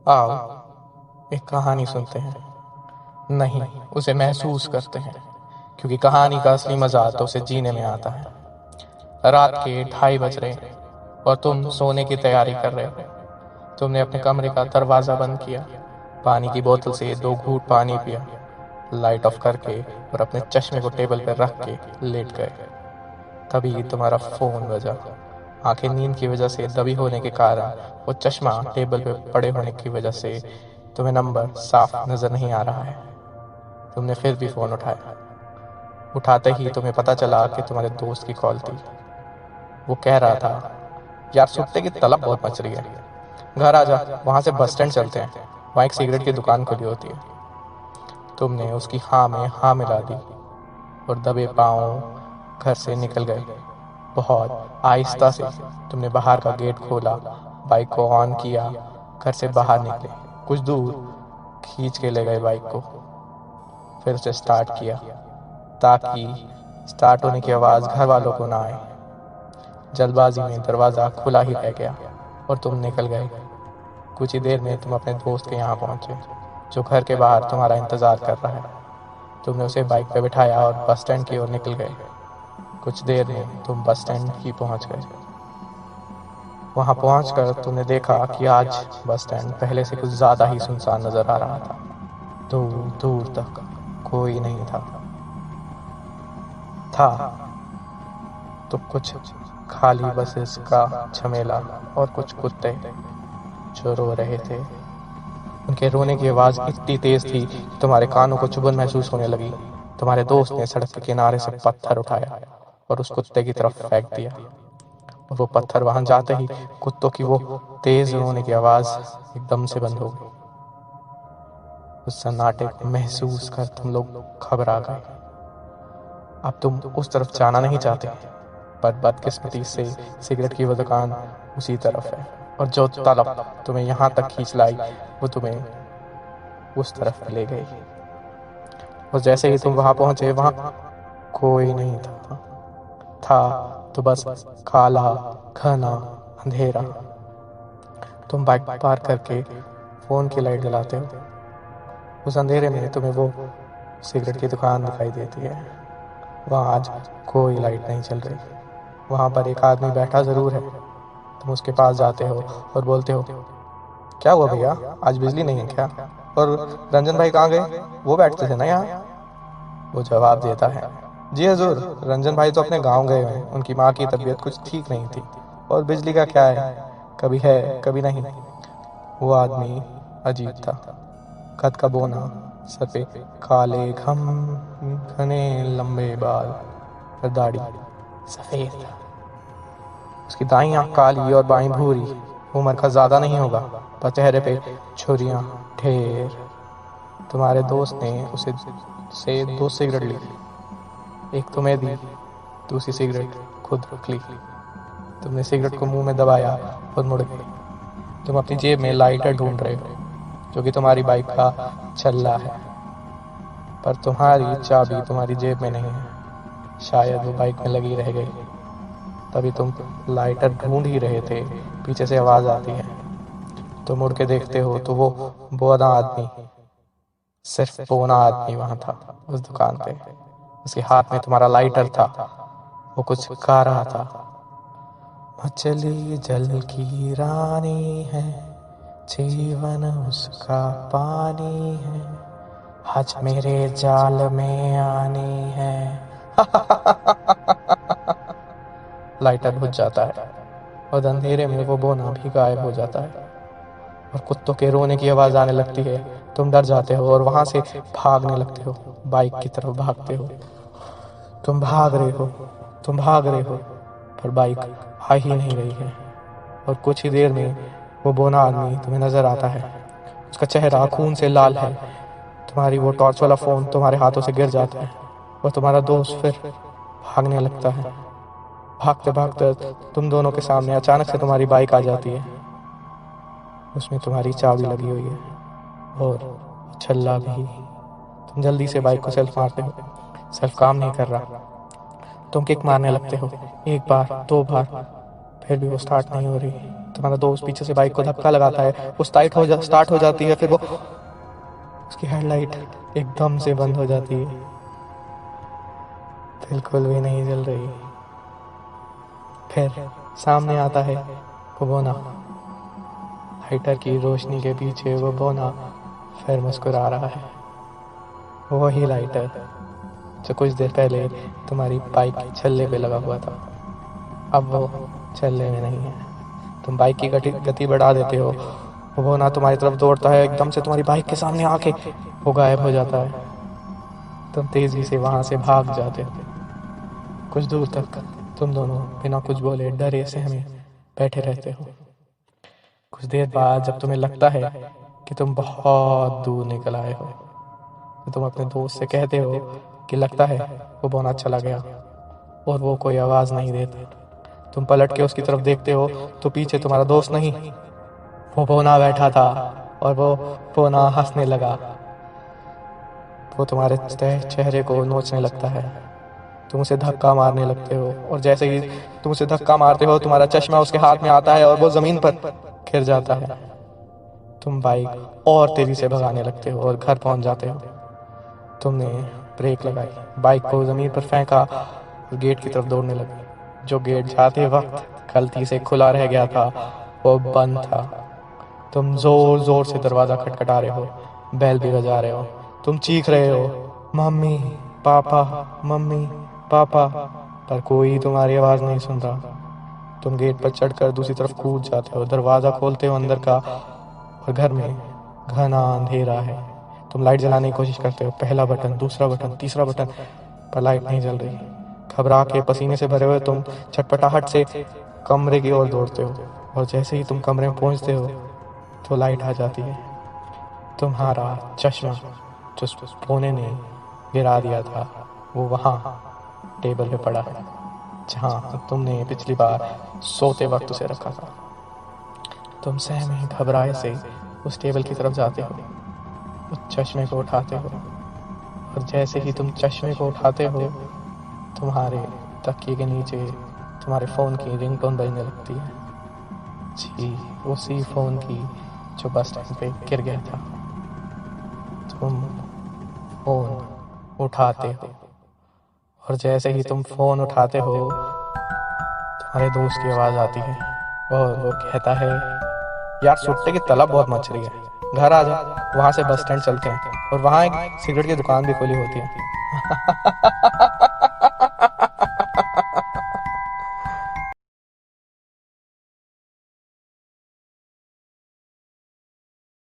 आओ एक कहानी सुनते हैं। नहीं, उसे महसूस करते हैं, क्योंकि कहानी का असली मजा तो उसे जीने में आता है। रात के 2:30 बज रहे हैं और तुम सोने की तैयारी कर रहे हो। तुमने अपने कमरे का दरवाजा बंद किया, पानी की बोतल से 2 घूंट पानी पिया, लाइट ऑफ करके और अपने चश्मे को टेबल पर रख के लेट गए। तभी तुम्हारा फोन बजा। आंखें नींद की वजह से दबी होने के कारण वो चश्मा टेबल पे पड़े होने की वजह से तुम्हें नंबर साफ नजर नहीं आ रहा है। तुमने फिर भी फोन उठाया। उठाते ही तुम्हें पता चला कि तुम्हारे दोस्त की कॉल थी। वो कह रहा था, यार सुट्टे की तलब बहुत मच रही है, घर आ जा, वहां से बस स्टैंड चलते हैं, वहां एक सिगरेट की दुकान खुली होती है। तुमने उसकी हाँ में हाँ मिला दी और दबे पाँव घर से निकल गए। बहुत आहिस्ता से तुमने बाहर का गेट खोला, बाइक को ऑन किया, घर से बाहर निकले, कुछ दूर खींच के ले गए बाइक को, फिर उसे स्टार्ट किया ताकि स्टार्ट होने की आवाज़ घर वालों को ना आए। जल्दबाजी में दरवाज़ा खुला ही रह गया और तुम निकल गए। कुछ ही देर में तुम अपने दोस्त के यहाँ पहुँचे, जो घर के बाहर तुम्हारा इंतज़ार कर रहा है। तुमने उसे बाइक पर बिठाया और बस स्टैंड की ओर निकल गए। कुछ देर में तुम बस स्टैंड ही पहुँच गए। वहां पहुंचकर तुमने देखा कि आज बस स्टैंड पहले से कुछ ज्यादा ही सुनसान नजर आ रहा था। दूर दूर तक कोई नहीं था तो कुछ खाली बसेस का झमेला और कुछ कुत्ते जो रो रहे थे। उनके रोने की आवाज इतनी तेज थी कि तुम्हारे कानों को चुभन महसूस होने लगी। तुम्हारे दोस्त ने सड़क के किनारे से पत्थर उठाया और उस कुत्ते की तरफ फेंक दिया, और वो पत्थर वहां जाते ही कुत्तों की वो तेज रोने की आवाज एकदम से बंद हो गई। उस सन्नाटे को महसूस कर तुम लोग घबरा गए। अब तुम उस तरफ जाना नहीं चाहते, पर बदकिस्मती से सिगरेट की वो दुकान उसी तरफ है, और जो तलब तुम्हें यहाँ तक खींच लाई वो तुम्हें उस तरफ ले गई। और जैसे ही तुम वहां पहुंचे, वहां कोई नहीं था तो बस काला घना अंधेरा। तुम बाइक पार करके फोन की लाइट जलाते हो। उस अंधेरे में तुम्हें वो सिगरेट की दुकान दिखाई देती है। वहाँ आज कोई लाइट नहीं चल रही। वहाँ पर एक आदमी बैठा जरूर है। तुम उसके पास जाते हो और बोलते हो, क्या हुआ भैया, आज बिजली नहीं है क्या? और रंजन भाई कहाँ गए? वो बैठते थे ना यहाँ। वो जवाब देता है, जी हजूर, रंजन भाई तो अपने गांव गए हैं, उनकी माँ की तबीयत कुछ ठीक नहीं थी, और बिजली का क्या है, कभी है कभी नहीं। वो आदमी अजीब था। कद का बोना, सर पे काले घने लंबे बाल और दाढ़ी सफेद था। उसकी दाईं आंख काली और बाईं भूरी। उम्र का ज्यादा नहीं होगा, पर चेहरे पे छुरियां ढेर। तुम्हारे दोस्त ने उसे से 2 सिगरेट ली, एक तुम्हें दी, दूसरी सिगरेट खुद रख ली। तुमने सिगरेट को मुंह में दबाया और मुड़ गए। तुम अपनी जेब में लाइटर ढूंढ रहे हो, जो कि तुम्हारी बाइक का छल्ला है, पर तुम्हारी चाबी तुम्हारी जेब में नहीं है। शायद वो बाइक में लगी रह गई। तभी तुम लाइटर ढूंढ ही रहे थे, पीछे से आवाज आती है। तुम मुड़ के देखते हो तो वो बौना आदमी, सिर्फ बौना आदमी वहां था उस दुकान पे। उसके हाथ में तुम्हारा लाइटर था। वो कुछ गा रहा था, मछली जल की रानी है, जीवन उसका पानी है, आज मेरे जाल में आनी है। लाइटर बुझ जाता है और अंधेरे में वो बोना भी गायब हो जाता है, और कुत्तों के रोने की आवाज आने लगती है। तुम डर जाते हो और वहां से भागने लगते हो, बाइक की तरफ भागते हो। तुम भाग रहे हो, तुम भाग रहे हो, पर बाइक आ ही नहीं रही है। और कुछ ही देर में वो बोना आदमी तुम्हें नजर आता है। उसका चेहरा खून से लाल है। तुम्हारी वो टॉर्च वाला फोन तुम्हारे हाथों से गिर जाता है और तुम्हारा दोस्त फिर भागने लगता है। भागते भागते तुम दोनों के सामने अचानक से तुम्हारी बाइक आ जाती है। उसमें तुम्हारी चाबी लगी हुई है और छल्ला भी। तुम जल्दी से बाइक को सेल्फ मारते हो। सेल्फ काम नहीं कर रहा। तुम किक मारने लगते हो, 1 बार 2 बार, फिर भी वो स्टार्ट नहीं हो रही। तुम्हारा दोस्त पीछे से बाइक को धक्का लगाता है, वो स्टार्ट हो जाती है, फिर वो उसकी हेडलाइट एकदम से बंद हो जाती है, बिल्कुल भी नहीं जल रही। फिर सामने आता है वो बोना, लाइटर की रोशनी के पीछे वो बोना फिर मुस्कुरा रहा है। वही लाइटर जो कुछ देर पहले तुम्हारी बाइक के छल्ले पे लगा हुआ था, अब वो छल्ले में नहीं है। तुम बाइक की गति बढ़ा देते हो, वो ना तुम्हारी तरफ दौड़ता है, एकदम से तुम्हारी बाइक के सामने आके वो गायब हो जाता है। तुम तेजी से वहां से भाग जाते हो। कुछ दूर तक तुम दोनों बिना कुछ बोले डरे से हमें बैठे रहते हो। कुछ देर बाद जब तुम्हें लगता है कि तुम बहुत दूर निकल आए हो, तो तुम अपने दोस्त से कहते हो कि लगता है वो बोना चला गया, और वो कोई आवाज़ नहीं देता। तुम पलट के उसकी तरफ देखते हो तो पीछे तुम्हारा दोस्त नहीं, वो बोना बैठा था, और वो बोना हंसने लगा। वो तुम्हारे चेहरे को नोचने लगता है। तुम उसे धक्का मारने लगते हो, और जैसे ही तुम उसे धक्का मारते हो तुम्हारा चश्मा उसके हाथ में आता है और वो ज़मीन पर गिर जाता है। तुम बाइक और तेज़ी से भगाने लगते हो और घर पहुंच जाते हो। तुमने ब्रेक लगाई, बाइक को ज़मीन पर फेंका और गेट की तरफ दौड़ने लगे। जो गेट जाते वक्त गलती से खुला रह गया था वो बंद था। तुम जोर जोर से दरवाज़ा खटखटा रहे हो, बेल भी बजा रहे हो, तुम चीख रहे हो मम्मी पापा, मम्मी पापा, पर कोई तुम्हारी आवाज़ नहीं सुन रहा। तुम गेट पर चढ़कर दूसरी तरफ कूद जाते हो, दरवाज़ा खोलते हो अंदर का, और घर में घना अंधेरा है। तुम लाइट जलाने की कोशिश करते हो, पहला बटन, दूसरा बटन, तीसरा बटन, पर लाइट नहीं जल रही। घबरा के पसीने से भरे हुए तुम छटपटाहट से कमरे की ओर दौड़ते हो, और जैसे ही तुम कमरे में पहुंचते हो तो लाइट आ जाती है। तुम्हारा चश्मा जो सोने ने गिरा दिया था वो वहाँ टेबल पे पड़ा है, जहाँ तुमने पिछली बार सोते वक्त उसे रखा था। तुम सहमे घबराए से उस टेबल की तरफ जाते हो, उस चश्मे को उठाते हो, और जैसे ही तुम चश्मे को उठाते हो तुम्हारे तकिए के नीचे तुम्हारे फ़ोन की रिंगटोन बजने लगती है। जी, उसी फ़ोन की जो बस स्टैंड पे गिर गया था। तुम फ़ोन उठाते हो, और जैसे ही तुम फ़ोन उठाते हो तुम्हारे दोस्त की आवाज़ आती है, और वो कहता है यार सुट्टे की तलब बहुत मच रही है, घर आ जा, वहाँ से बस स्टैंड चलते हैं, और वहाँ एक सिगरेट की दुकान भी खुली होती है।